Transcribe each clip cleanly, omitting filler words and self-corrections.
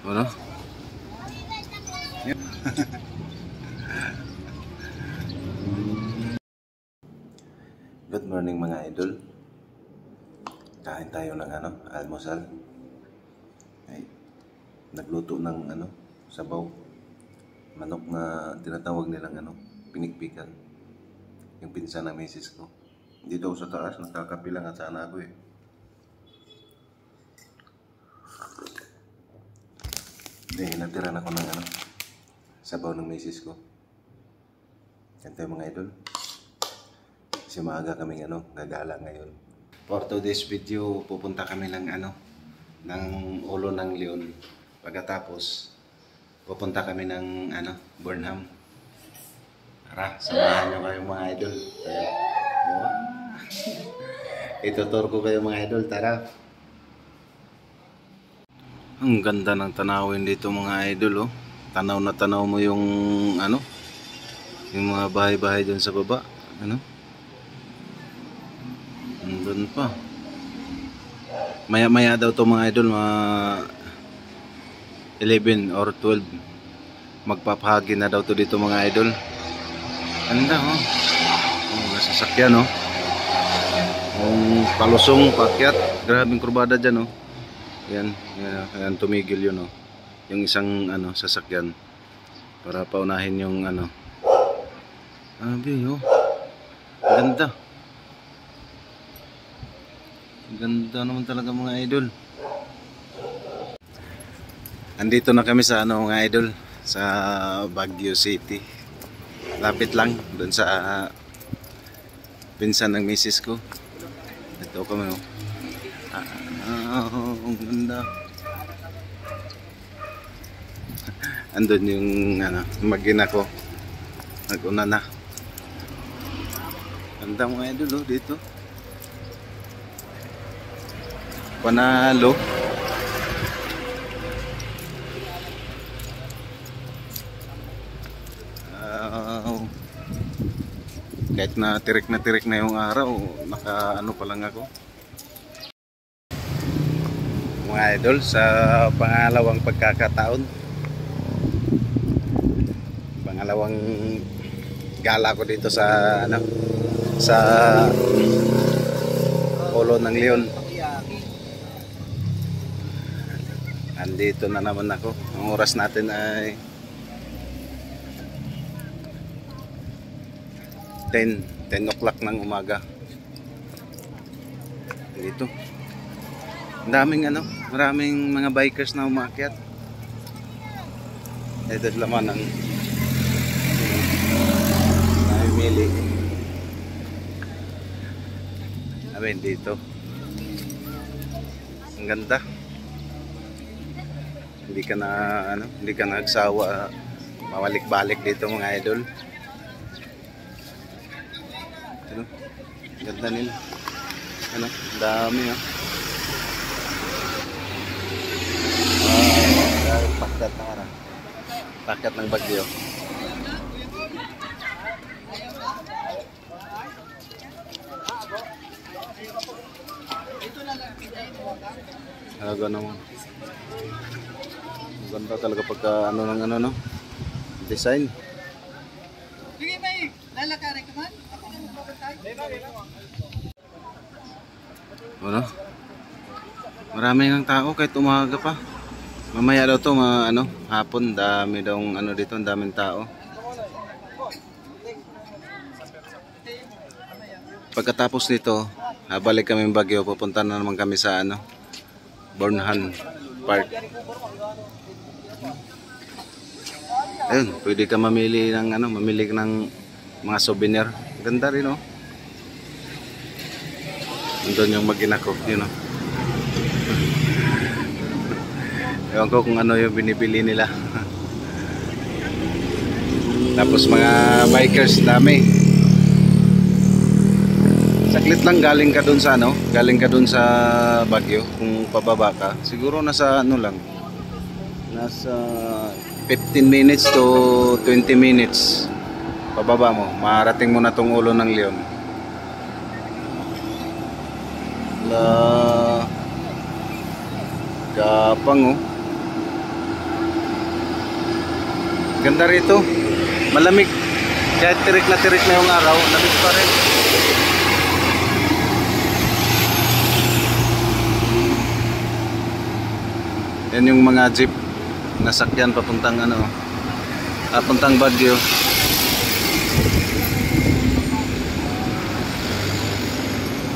Ano? Good morning mga idol. Kain tayo ng almusal. Ay, nagluto ng sabaw. Manok na tinatawag nilang pinikpikan. Yung pinsan ng misis ko. Dito sa taas, nakakapilang at sana ako eh. Hindi, natiran ako ng sabaw ng misis ko. Yan tayo mga idol. Kasi maaga kaming gagala ngayon. For today's video, pupunta kami ng ng Ulo ng Leon. Pagkatapos, pupunta kami ng Burnham. Tara, samahan nyo kayo mga idol. Itutur ko kayo mga idol, tara. Ang ganda ng tanawin dito mga idol, oh. Tanaw na tanaw mo yung yung mga bahay-bahay dyan sa baba. Andun pa. Maya-maya daw to mga idol, mga 11 or 12. Magpapahagi na daw to dito mga idol. Ganda, oh. Nasasakyan, oh. Yung palusong, pakyat. Grabing kurbada dyan, oh. Yan, tumigil yun, oh. Yung isang sasakyan para paunahin yung Abi, oh. Ganda. Ganda naman talaga mga idol. Andito na kami sa mga idol, sa Baguio City. Lapit lang doon sa pinsan ng misis ko. Ito kami, oh. Ang ganda. Andun yung mag-ina ko. Nag-una na. Ganda mga idol, oh, dito. Panalo. Kahit na tirik na yung araw, naka pa lang ako. Mga idol, sa pangalawang pagkakataon, pangalawang gala ko dito sa sa Ulo ng Leon. Andito na naman ako. Ang oras natin ay 10 o'clock ng umaga. Dito. Maraming mga bikers na umakyat. Ito laman ng namimili. Amin dito. Ang ganda. Hindi ka nagsawa mawalik-balik dito mga idol. Ganda nila. Dami, oh. Pakyat ng Bagyo. Talaga naman. Ganda talaga pagka ng design. Sige may lalakarin ka man. Marami ng tao kahit umaga pa. Mamaya daw to hapon, dami daw dito, ang daming tao. Pagkatapos nito, balik kami ng Baguio, pupunta na naman kami sa Burnham Park. Ayun, pwede ka mamili ng mga souvenir. Ganda rin, oh. Nandun yung mag-ina ko, yun, oh. Ewan ko kung yung binibili nila. Tapos mga bikers, dami. Saklit lang galing ka dun sa Baguio. Kung pababa ka, siguro nasa lang, nasa 15 minutes to 20 minutes pababa mo, marating mo na tong Ulo ng Leon. Gapang, oh. Ganda rito. Malamig. Kahit tirik na yung araw, lamig pa rin. Yan yung mga jeep nasakyan papuntang papuntang Baguio.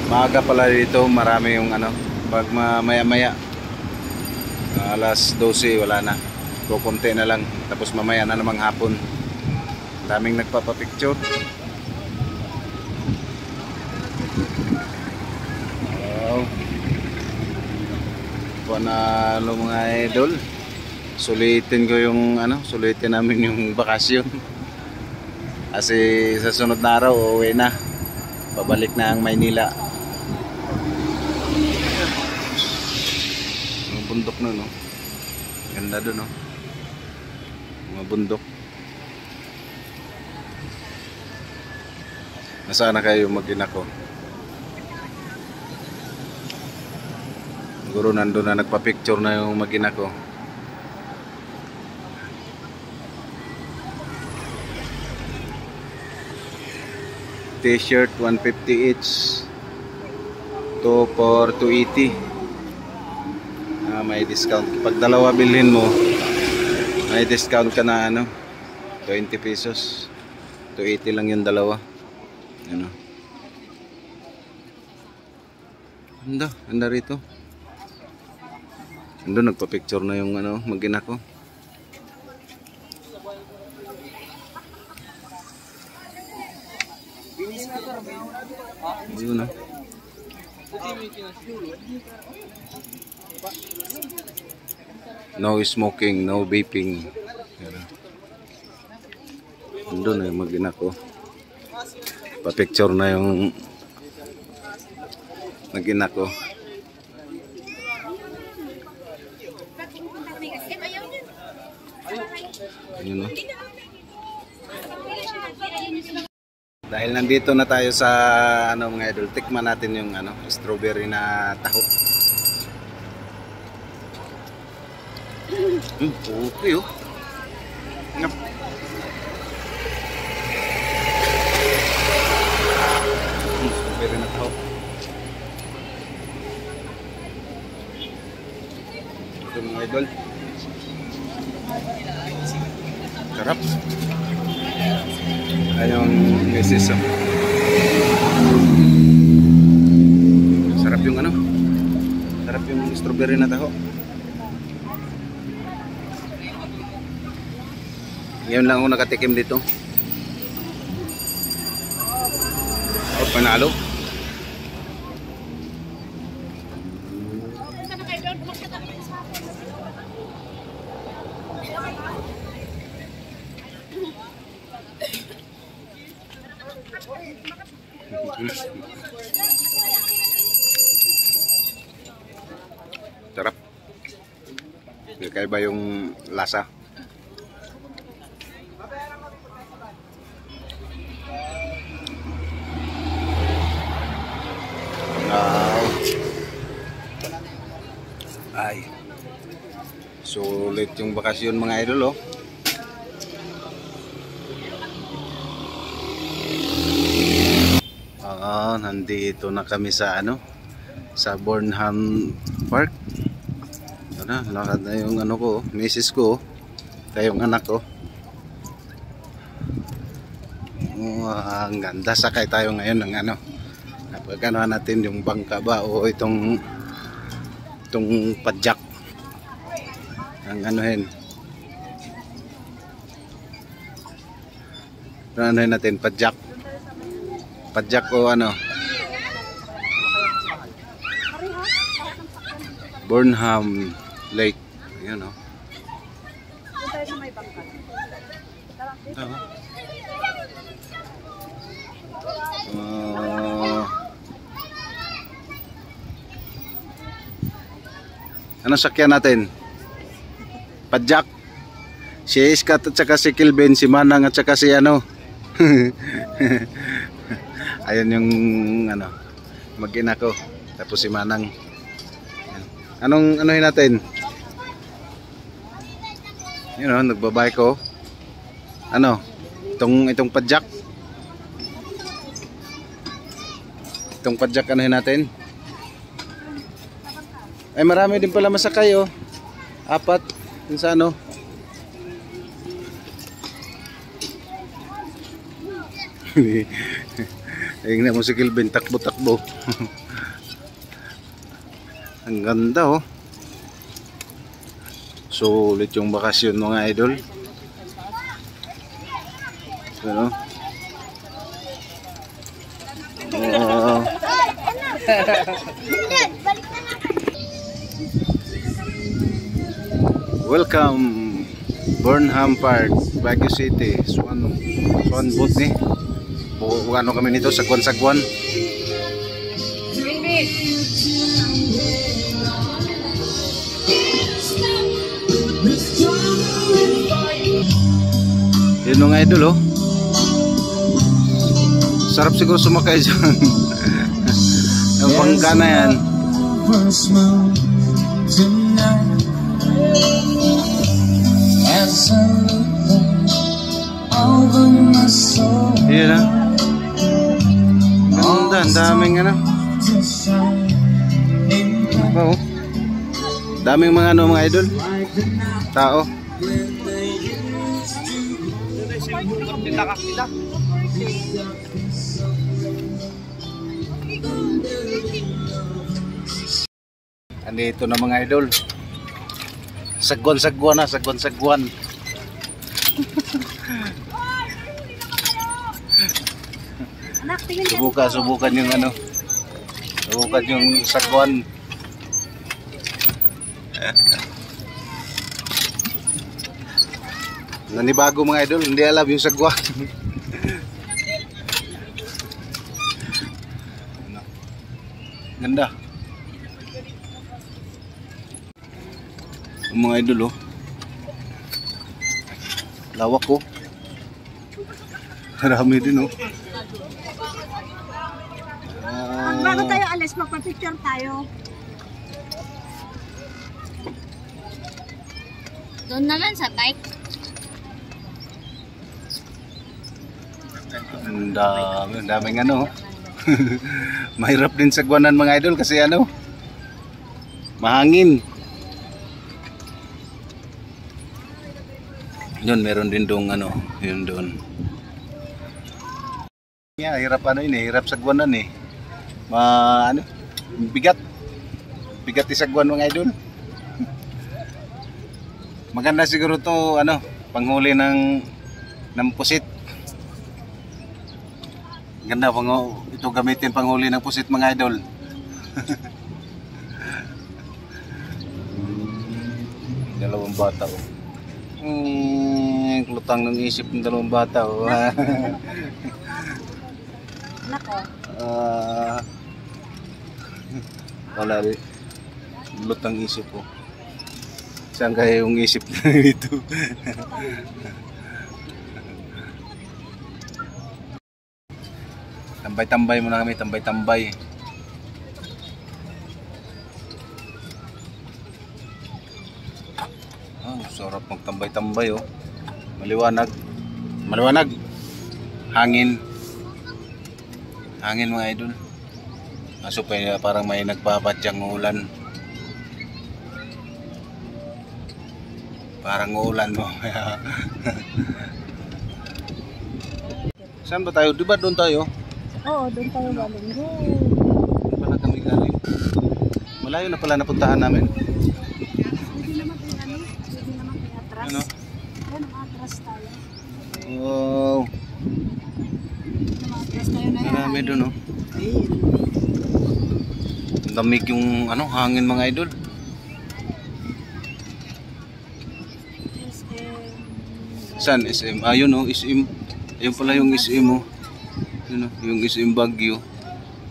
Maaga pala dito, marami yung pag maya-maya alas 12 wala na. Kukunti na lang, tapos mamaya na namang hapon. Daming nagpapapicture. Wow. Panalo mga idol. Sulitin ko yung sulitin namin yung bakasyon. Kasi sa sunod na araw uuwi na. Pabalik na ang Maynila. Yung bundok na, no? Ganda doon, no? Mga bundok. Nasaan na kayo mag-ina ko? Siguro nandun na nagpa-picture na yung mag-ina ko. T-shirt 150 each. 2 for 280. May discount. Pag dalawa bilhin mo, may discount ka na 20 pesos. 280 lang yung dalawa. Ganda rito. Ando nagpa-picture na yung mag-ina ko. Yun na. No smoking, no vaping. Ando na yung mag-ina ko. Pa-picture na yung mag-ina ko. Yun, no? Dahil nandito na tayo sa mga idol, tikman natin yung strawberry na taho. Okay, oh. Ngap. Strawberry na taho. Ito mga idol. Sarap. Ayong meses. Sarap yung sarap yung strawberry na taho. Ngayon lang ako nakatikim dito. Oh, panalo. Sarap. Kakaiba yung lasa. Ay. Sulit yung bakasyon mga idol, oh. Nandito na kami sa sa Burnham Park. Lakad na yung ko, misis ko, tayong anak ko. Ang ganda. Sakay tayo ngayon ng napagkanoan natin yung bangka ba o itong padjak. Ang natin padjak. Padjak o Burnham Lake. Ayan, o. Tayo sa may bangka. Anong sakyan natin? Padjak. Si Iskat at saka si Kilben, si Manang at saka si ayun yung mag-ina ko. Tapos si Manang. Anong natin? Nagbabay ko. Ano? Itong padjak. Itong padjak anuhin natin. Ay marami din pala masakay oh. 4 dun sa ano. Tingnan mo si Kilvin takbo-takbo. Ang ganda oh. Sulit yung bakasyon mga idol. Ano? Oh. Welcome Burnham Park, Baguio City. Swan boat ni. Ano kami nito, sagwan-sagwan. Yun mga idol oh. Sarap siguro sumakay dyan. Ang bangka na yan. Yun ah. Ganda, ang daming ano. Ano oh. Daming mga ano mga idol. Tao. Andito na mga idol. Sagwan-sagwan na, sagwan-sagwan. Subukan yung ano. Subukan yung sagwan. Nanibago mga idol, hindi alam yung sagwan. Ganda. Ang mga idol oh. Lawak oh. Marami din oh. Bago tayo alis, magpa-picture tayo. Doon naman sa bike. Ang daming ano. Mahirap din sagwanan mga idol kasi ano, mahangin. Yun, meron din dong ano, yun doon. Yeah, hirap ano yun eh, hirap sagwanan eh. Ano, bigat. Bigat isagwan mga idol. Maganda siguro to ano, panghuli ng pusit. Ganda pang ito gamitin panghuli ng pusit mga idol. Dalawang bata oh. Lutang ng isip ng dalawang bata oh. Nako. Wala rin. Lutang isip ko. Saan kaya yung isip na nito? Tambay-tambay muna kami, tambay-tambay. Sarap magtambay-tambay oh. Maliwanag. Maliwanag. Hangin. Hangin mga idol. Kaso pa parang may nagpapadyang ulan. Parang ulan mo. Saan ba tayo? Di ba doon tayo? Oo, doon tayo galing. Doon pala kami galing. Malayo na pala napuntahan namin. Pwede naman tayo ano? Pwede naman tayo atras. Ano? Yan, atras tayo. Wow. Atras tayo na yan. Marami doon oh. Ang damig yung ano, hangin mga idol. Saan? SM? Ayun oh, SM. Ayun pala yung SM oh. Yun oh, yung SM Baguio.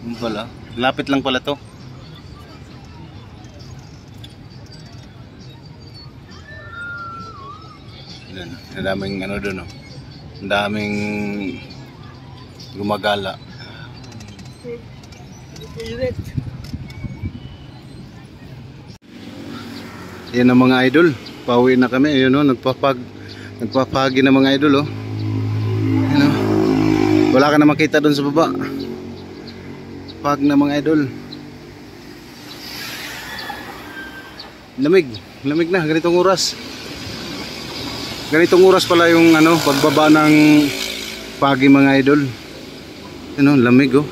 Yun pala. Lapit lang pala to. Yan, ang daming ano doon oh. Ang daming gumagala. Yan ang mga idol. Pauwi na kami. Ayun oh, nagpapagi na mga idol oh. Wala ka na makita doon sa baba. Pag na mga idol. Lamig. Lamig na. Ganitong oras. Ganitong oras pala yung ano, pagbaba ng pagi mga idol. Ano, lamig oh.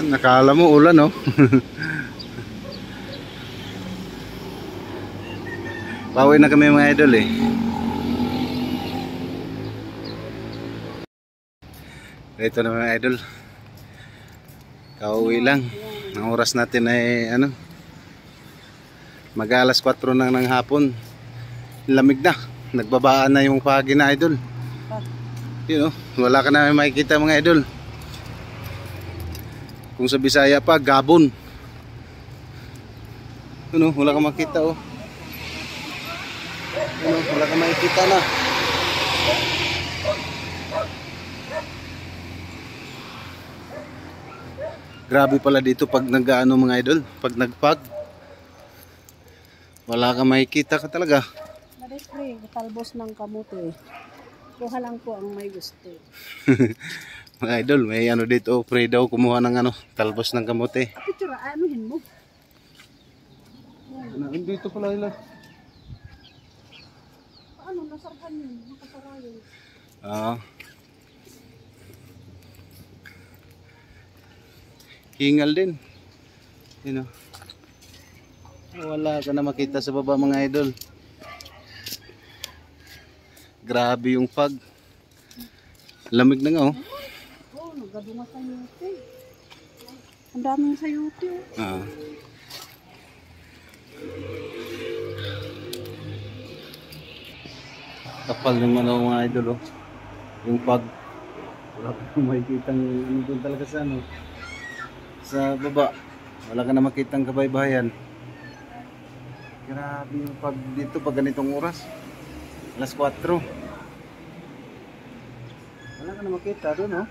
Nakala mo ulan oh. Pauwi na kami mga idol eh. Ito na mga idol. Kauwi lang. Ang oras natin ay ano, mag-alas 4 na ng hapon. Lamig na. Nagbabaan na yung pagi na idol. Yun oh, wala ka na makikita mga idol. Kung sa Bisaya pa, gabon. Ano, wala ka makita oh. Ano, wala ka makikita na. Grabe pala dito pag nag-ano mga idol, pag nagpag. Wala ka makikita ka talaga. Pre, talbos ng kamote. Kuha lang po ang may gusto. Mga idol, may ano dito, pre daw kumuha ng ano, talbos ng kamote. Picture, anuhin mo. Dito pala nila. Paano, nasarhan yun? Nakasara yun. Hingal din. Yun o. Wala ka na makita sa baba mga idol. Grabe yung pag. Lamig na nga oh. Oh, nagadunga sa yuti. Ang daming sa yuti oh. Kapal ng mga idol oh. Yung pag. Wala ka na makikita ano doon talaga sa ano. Sa baba. Wala ka na makitang kabaybayan. Grabe yung pag dito pag ganitong oras. Alas 4. Wala ka na makita doon oh.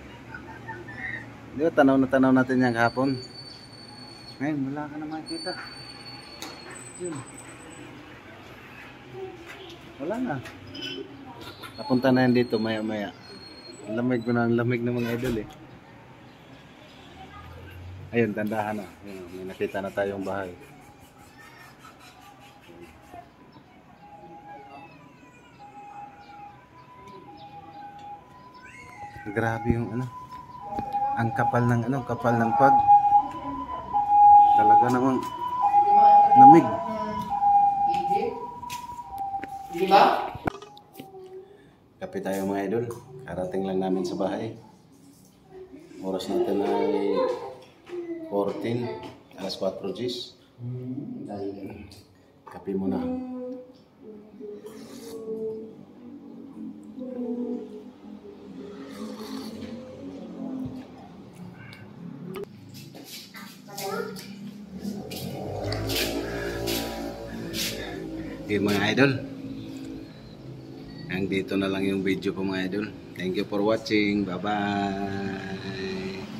Di ba tanaw na tanaw natin yan kahapon. Ngayon wala ka na makita. Yun. Wala na. Napunta na yan dito maya maya. Lamig na ang lamig ng mga idol eh. Ayun, tandahan na. Ayun, may nakita na tayong bahay. Grabe yung ano. Ang kapal ng ano, kapal ng pag. Talaga namang lamig. Kape tayo mga idol. Karating lang namin sa bahay. Oras natin ay 14, alas 4 Gs. Kape muna. Okay mga idol, hanggang dito na lang yung video ko mga idol. Thank you for watching. Bye bye.